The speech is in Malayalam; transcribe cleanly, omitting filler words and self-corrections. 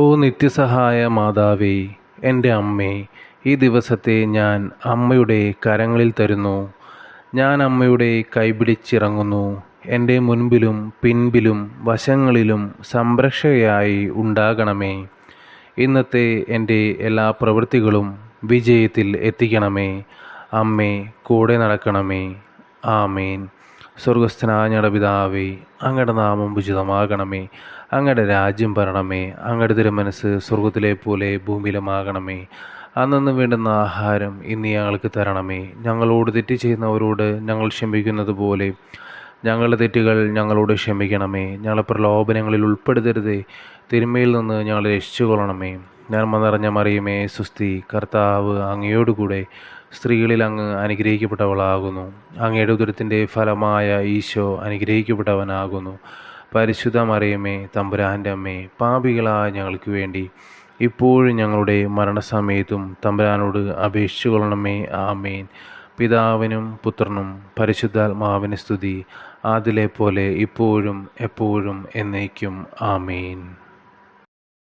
ഓ നിത്യസഹായ മാതാവേ, എൻ്റെ അമ്മേ, ഈ ദിവസത്തെ ഞാൻ അമ്മയുടെ കരങ്ങളിൽ തരുന്നു. ഞാൻ അമ്മയുടെ കൈപിടിച്ചിറങ്ങുന്നു. എൻ്റെ മുൻപിലും പിൻപിലും വശങ്ങളിലും സംരക്ഷകയായി ഉണ്ടാകണമേ. ഇന്നത്തെ എൻ്റെ എല്ലാ പ്രവൃത്തികളും വിജയത്തിൽ എത്തിക്കണമേ. അമ്മേ, കൂടെ നടക്കണമേ. ആമേൻ. സ്വർഗസ്ഥനായ ഞങ്ങളുടെ പിതാവേ, അങ്ങയുടെ നാമം ഉചിതമാകണമേ. അങ്ങയുടെ രാജ്യം വരണമേ. അങ്ങയുടെ തിരുമനസ്സ് സ്വർഗത്തിലെ പോലെ ഭൂമിയിലുമാകണമേ. അന്നു വേണ്ടുന്ന ആഹാരം ഇന്ന് ഞങ്ങൾക്ക് തരണമേ. ഞങ്ങളോട് തെറ്റ് ചെയ്യുന്നവരോട് ഞങ്ങൾ ക്ഷമിക്കുന്നത് പോലെ ഞങ്ങളുടെ തെറ്റുകൾ ഞങ്ങളോട് ക്ഷമിക്കണമേ. ഞങ്ങളെ പ്രലോഭനങ്ങളിൽ ഉൾപ്പെടുത്തരുതേ, തിന്മയിൽ നിന്ന് ഞങ്ങളെ രക്ഷിച്ചുകൊള്ളണമേ. നന്മ നിറഞ്ഞ മറിയമേ, സുസ്തി, കർത്താവ് അങ്ങയോടുകൂടെ സ്ത്രീകളിൽ അങ്ങ് അനുഗ്രഹിക്കപ്പെട്ടവളാകുന്നു. അങ്ങയുടെ ഉദരത്തിൻ്റെ ഫലമായ ഈശോ അനുഗ്രഹിക്കപ്പെട്ടവനാകുന്നു. പരിശുദ്ധ മറിയമേ, തമ്പുരാൻ്റെ അമ്മേ, പാപികളായ ഞങ്ങൾക്ക് വേണ്ടി ഇപ്പോഴും ഞങ്ങളുടെ മരണസമയത്തും തമ്പുരാനോട് അപേക്ഷിച്ചു കൊള്ളണമേ. ആമേൻ. പിതാവിനും പുത്രനും പരിശുദ്ധാത്മാവിന് സ്തുതി, ആദിലെ പോലെ ഇപ്പോഴും എപ്പോഴും എന്നേക്കും. ആമേൻ.